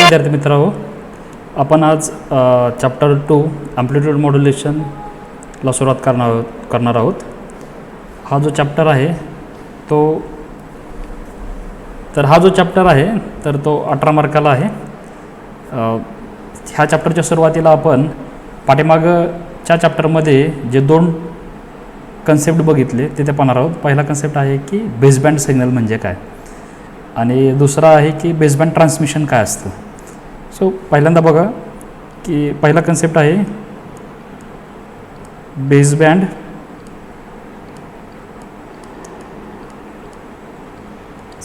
विद्यार्थी मित्रांनो, आपण आज चॅप्टर 2 ॲम्प्लिट्यूड मॉड्युलेशनला सुरुवात करणार आहोत. हा जो चॅप्टर आहे तो 18 मार्काला आहे. ह्या चॅप्टरच्या सुरुवातीला आपण पाठीमागच्या चॅप्टरमध्ये जे 2 कन्सेप्ट बघितले ते पाहणार आहोत. पहिला कन्सेप्ट आहे की बेसबँड सिग्नल म्हणजे काय आणि दुसरा आहे की बेसबँड ट्रान्समिशन काय असतं. सो पहिल्यांदा बघा की पहिला कन्सेप्ट आहे baseband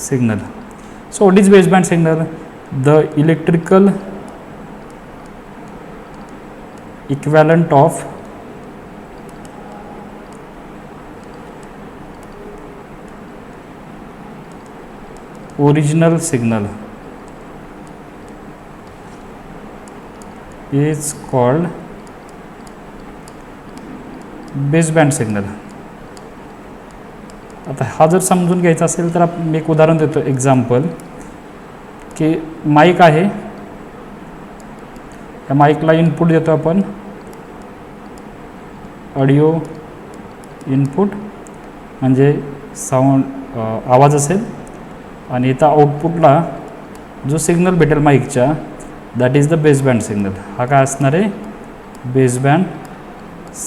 signal. So what is baseband signal? The electrical equivalent of original signal is called baseband signal. आता हा जर समजून घ्यायचा असेल तर मी एक उदाहरण देतो. एक्झाम्पल की माईक आहे, या माईकला इनपुट देतो आपण ऑडिओ इनपुट म्हणजे साऊंड आवाज असेल आणि इथं आउटपुटला जो सिग्नल भेटेल माईकच्या that is the baseband signal. हा काय असणार आहे? Baseband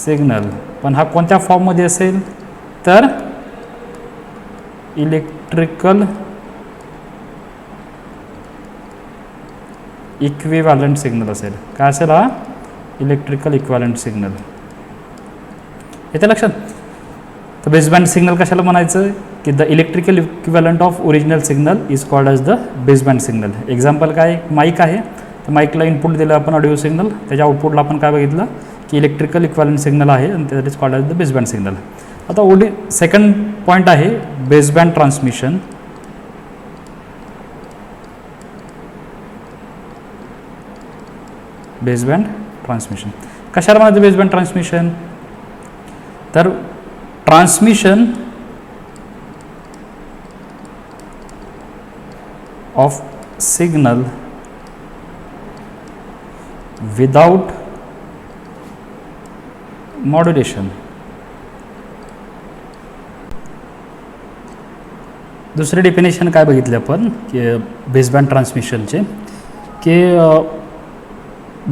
signal. पण हा कोणत्या फॉर्ममध्ये असेल तर इलेक्ट्रिकल इक्विव्हॅलंट सिग्नल असेल. काय असेल हा? Electrical equivalent signal. येते लक्षात? तर बेसबँड सिग्नल कशाला म्हणायचं की the electrical equivalent of original signal is called as the baseband signal. Example काय? माईक आहे, तर माईकला इनपुट दिलं आपण ऑडिओ सिग्नल, त्याच्या आउटपुटला आपण काय बघितलं की इलेक्ट्रिकल इक्विव्हॅलंट सिग्नल आहे आणि that is called as the baseband signal. आता सेकंड पॉईंट आहे बेसबँड ट्रान्समिशन. बेसबँड ट्रान्समिशन कशाला म्हणायचं? बेसबँड ट्रान्समिशन तर transmission of signal without modulation. दुसरे डेफिनेशन काय बघितले आपण की बेसबँड ट्रान्समिशनचे की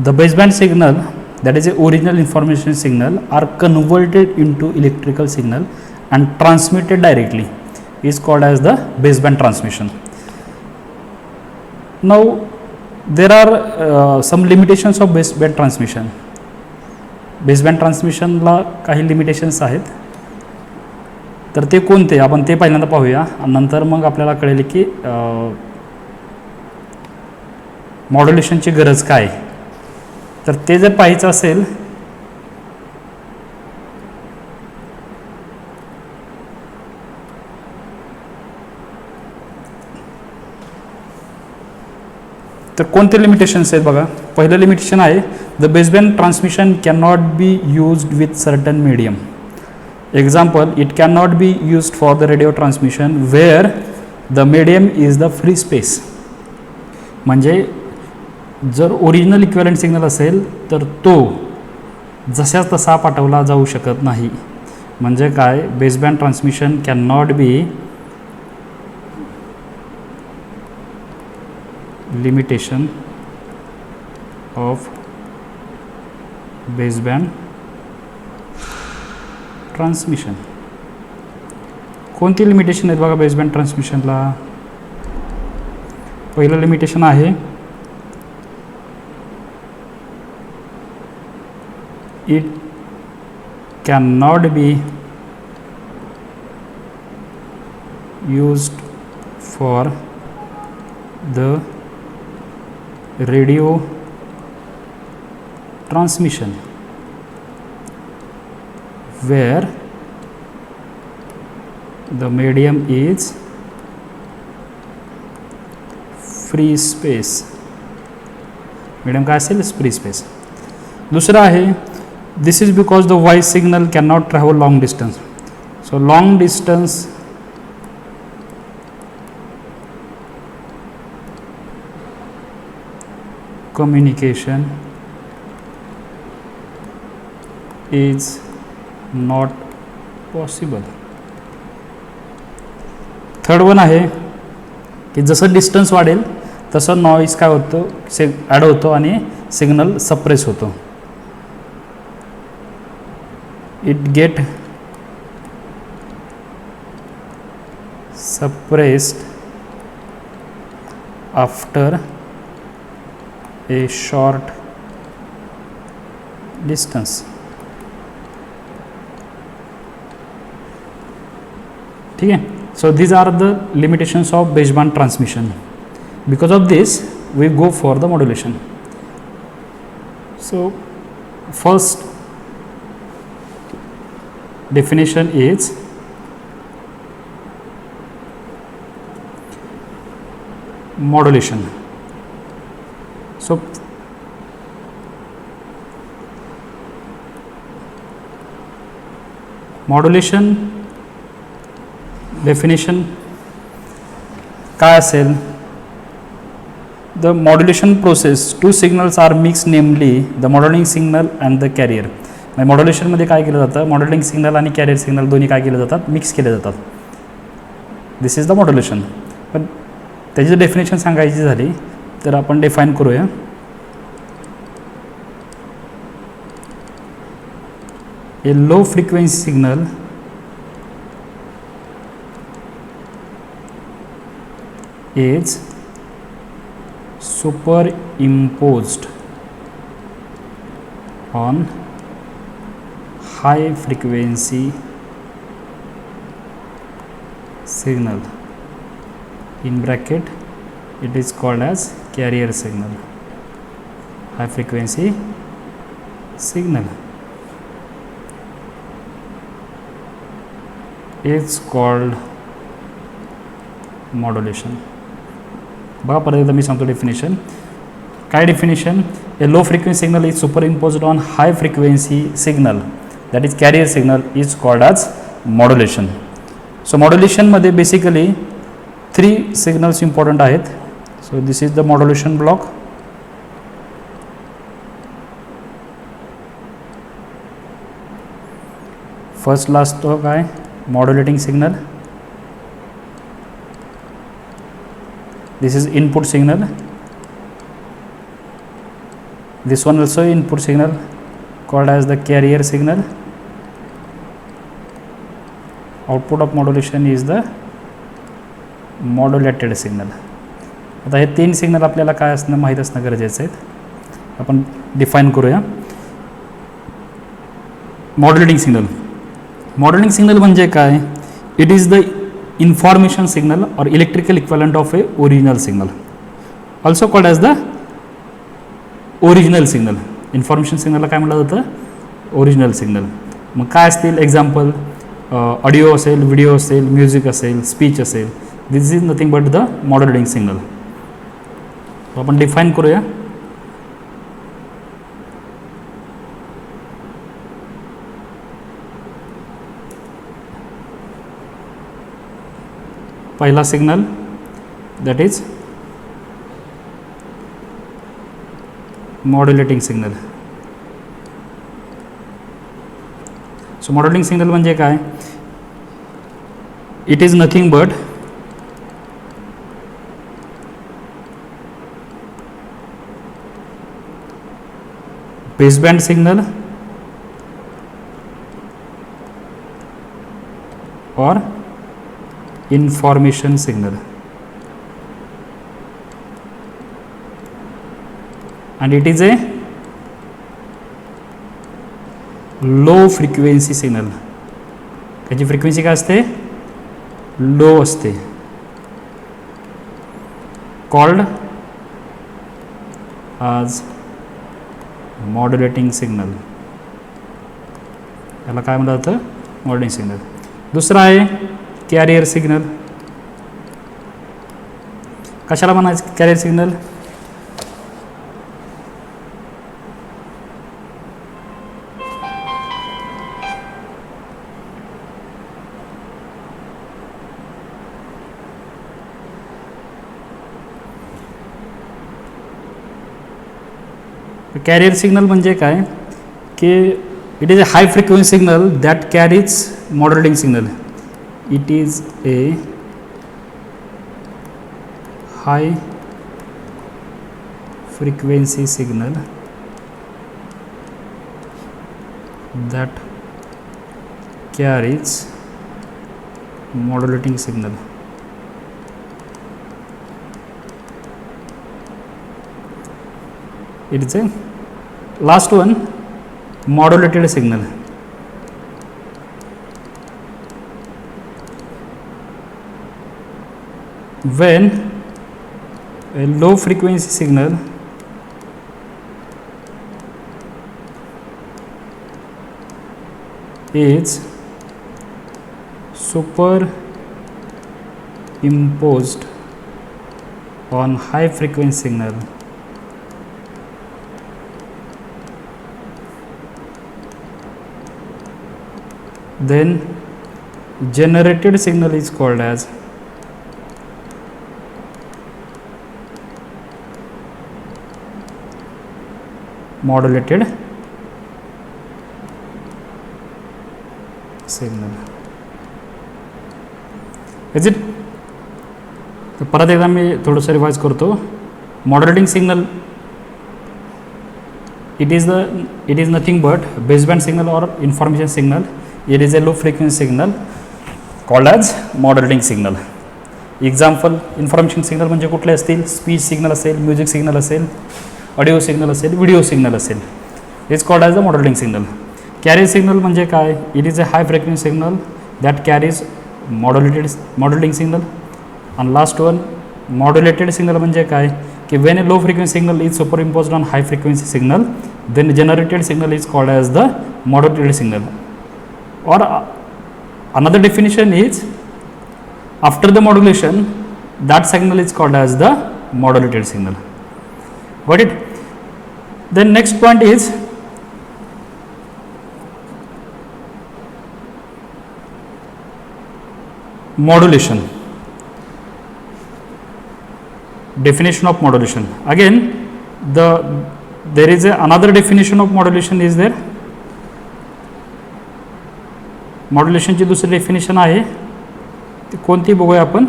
the baseband signal that is a original information signal are converted into electrical signal and transmitted directly is called as the baseband transmission. Now there are some limitations of baseband transmission. Baseband ट्रान्समिशनला काही limitations आहेत, तर ते कोणते आपण ते पहिल्यांदा पाहूया आणि नंतर मग आपल्याला कळेल की मॉड्युलेशनची गरज काय. तर ते जर पाहायचं असेल तर कोणते लिमिटेशन्स आहेत बघा. पहिलं लिमिटेशन आहे the baseband transmission can not be used with certain medium. Example, it cannot be used for the radio transmission where the medium is the free space. म्हणजे जर ओरिजिनल इक्विव्हॅलंट सिग्नल असेल तर तो जशाच तसा पाठवला जाऊ शकत नाही. म्हणजे काय? Baseband transmission can not be limitation of baseband transmission. कोणती लिमिटेशन आहेत बघा बेसबँड ट्रान्समिशनला? पहिलं लिमिटेशन आहे it can not be used for the radio transmission where the medium is free space. medium काय असेल? free space. दुसरा आहे this is because the voice signal cannot travel long distance. So long distance communication is not possible. Third one आहे की जसं distance वाढेल तसं noise काय होतो ॲड होतो आणि सिग्नल सप्रेस होतो. It get suppressed after a short distance. ठीक है. So these are the limitations of baseband transmission. Because of this we go for the modulation. So first definition is modulation. So modulation definition काय असेल? The modulation process, two signals are mixed, namely the modulating signal and the carrier. म्हणजे modulation मध्ये काय केलं जातं? Modulating signal आणि carrier signal दोन्ही काय केले जातात? मिक्स केले जातात. This is the modulation. पण त्याची डेफिनेशन सांगायची झाली तर आपण डिफाईन करूया. A low frequency signal is superimposed on high frequency signal, in bracket it is called as carrier signal. High frequency signal is called modulation. बघा परत एकदा मी सांगतो डेफिनेशन. काय definition? A low frequency signal is superimposed on high frequency signal that is carrier signal is called as modulation. So मॉड्युलेशनमध्ये basically 3 signals important आहेत. So this is the modulation block. फर्स्टला असतो काय? Modulating signal. This is input signal. This one also input signal called as the carrier signal. Output of modulation is the modulated signal. आता हे 3 signal आपल्याला काय असणं माहीत असणं गरजेचं आहे. आपण डिफाईन करूया. Modulating signal. मॉड्युलेटिंग सिग्नल म्हणजे काय? It is the information signal or electrical equivalent of a original signal, also called as the original signal. Information signal ला काय म्हटलं जातं? Original signal. मग काय असतील एक्झाम्पल? ऑडिओ असेल, व्हिडिओ असेल, म्युझिक असेल, स्पीच असेल. This is nothing but the modulating signal. आपण डिफाईन करूया. पहिला signal that is modulating signal. So modulating signal म्हणजे काय? It is nothing but baseband signal or information signal, and it is a low frequency signal. त्याची frequency काय असते? लो असते. Called आज मॉड्युलेटिंग सिग्नल. याला काय म्हटलं जातं? Modulating signal. दुसरा आहे कॅरियर सिग्नल. कशाला म्हणायचं कॅरियर सिग्नल? कॅरियर सिग्नल म्हणजे काय की it is a high frequency signal that carries modulating signal. It is a hi frequency signal that carries modulating signal. It is a last one, modulated signal. When a low frequency signal is superimposed on high frequency signal, then generated signal is called as modulated signal. Is it? परत एकदा मी थोडंसं revise करतो. Modulating signal it is nothing but baseband signal or information signal. It is a low frequency signal called as modulating signal. Example information signal म्हणजे कुठले असतील? Speech signal असेल, music signal असेल, ऑडिओ सिग्नल असेल, video signal असेल. Is called as the modulating signal. Carrier signal म्हणजे काय? It is a high frequency signal that carries modulating signal. आणि लास्ट वन मॉड्युलेटेड सिग्नल म्हणजे काय की when a low frequency signal is superimposed on high frequency signal then generated signal is called as the modulated signal. और another definition is after the modulation that signal is called as the modulated signal. Got it? Then next point is modulation. Definition of modulation. Again there is another definition of modulation is there. मॉड्युलेशनची दुसरी definition आहे ती कोणती बघूया आपण.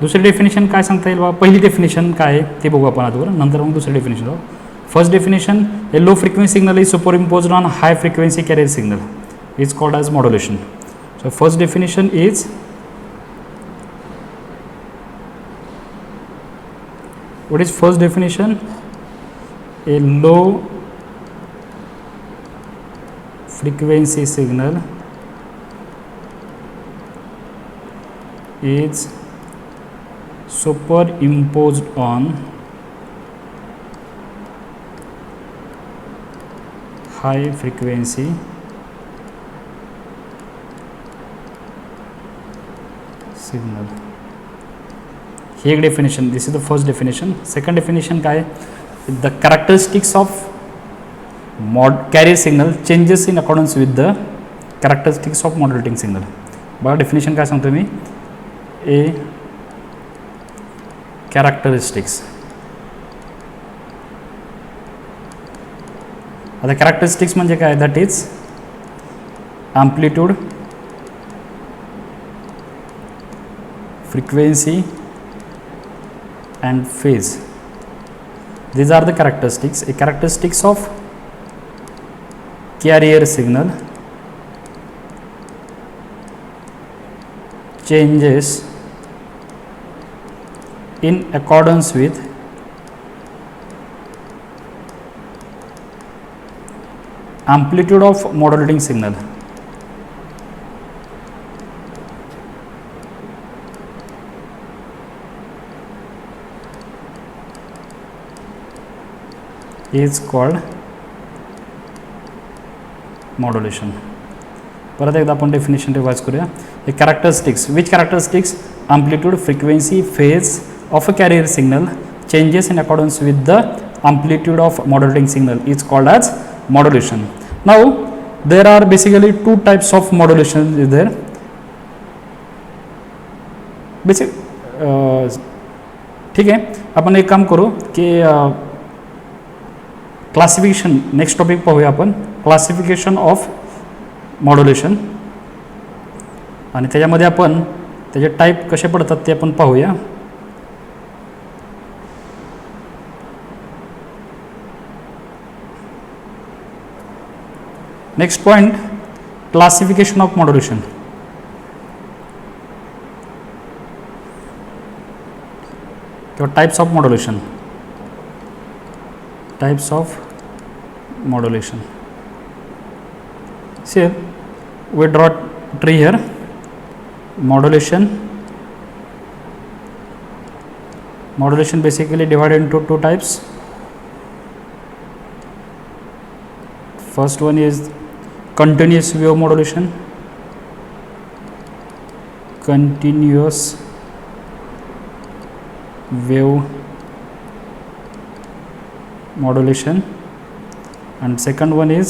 दुसरी definition काय सांगता येईल बाबा? पहिली डेफिनेशन काय आहे ते बघू आपण आधीवर, नंतर मग दुसरी डेफिनेशन जाऊ. First definition, a low frequency signal is superimposed on high frequency carrier signal is called as modulation. So first definition is what is first definition? A low frequency signal is superimposed on high frequency signal. ही एक definition. This is the first definition. Second definition काय? The characteristics of carrier signal changes in accordance with the characteristics of modulating signal. बघा definition काय सांगतो मी. A characteristics. आता characteristics म्हणजे काय? That is amplitude, frequency and phase. These are the characteristics. A characteristics of carrier signal changes in accordance with amplitude of modulating signal. is called modulation. परत एकदा आपण डेफिनेशन रिवाइज करूया. ए characteristics. Which characteristics? amplitude, frequency, phase of a carrier signal changes in accordance with the amplitude of modulating signal is called as modulation. Now there are basically two types of modulation is there. Basic ठीक आहे, आपण एक काम करू की classification, next topic पाहूया आपण, classification of modulation, आणि त्याच्यामध्ये आपण त्याचे टाईप कसे पडतात ते आपण पाहूया. Next point, classification of modulation. किंवा types of modulation. Types of modulation. See, we draw tree here. Modulation. Modulation basically divided into two types. First one is continuous wave modulation. Continuous wave modulation, and second one is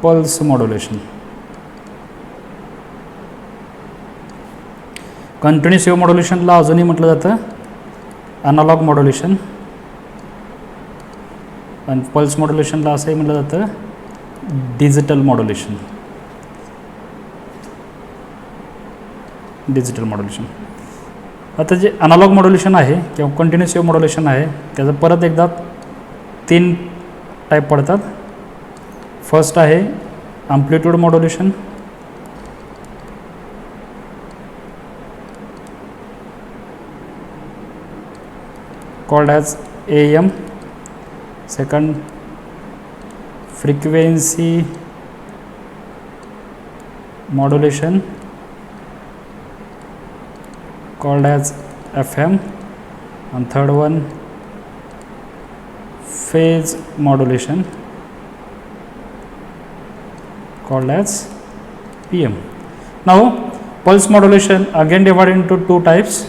pulse modulation. Continuous wave मॉड्युलेशनला अजूनही म्हटलं जातं analogue modulation, आणि pulse मॉड्युलेशनला असंही म्हटलं जातं digital modulation. Digital modulation. आता जे अनालॉग मॉड्युलेशन आहे किंवा कंटिन्युअस वेव्ह मॉड्युलेशन आहे त्याचं परत एकदा 3 टाईप पडतात. फर्स्ट आहे amplitude modulation. called as AM. Second, frequency modulation called as FM, and third one, phase modulation called as PM. Now pulse modulation again divided into two types.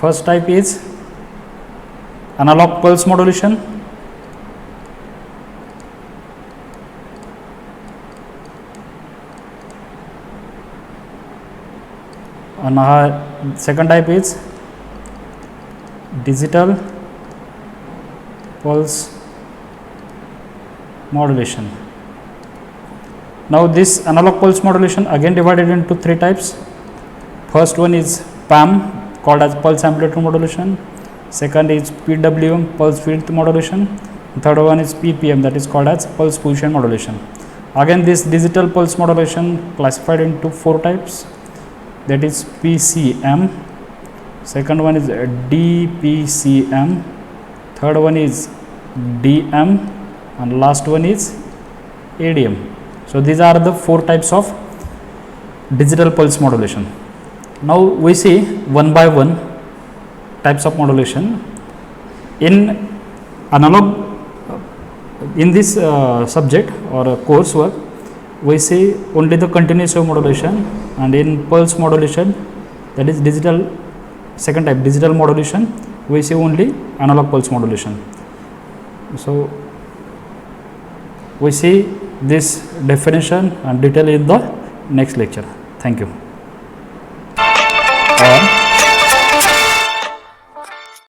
First type is analog pulse modulation. And second type is digital pulse modulation. Now this analog pulse modulation again divided into 3 types. First one is PAM, called as pulse amplitude modulation. Second is PWM, pulse width modulation. Third one is PPM, that is called as pulse position modulation. Again this digital pulse modulation classified into 4 types, that is PCM. Second one is DPCM. Third one is DM, and last one is ADM. So these are the 4 types of digital pulse modulation. Now we see one by one types of modulation. In analog, in this subject or coursework, we see only the continuous wave modulation, and in pulse modulation, that is digital, second type digital modulation, we see only analog pulse modulation. So we see this definition and detail in the next lecture. Thank you.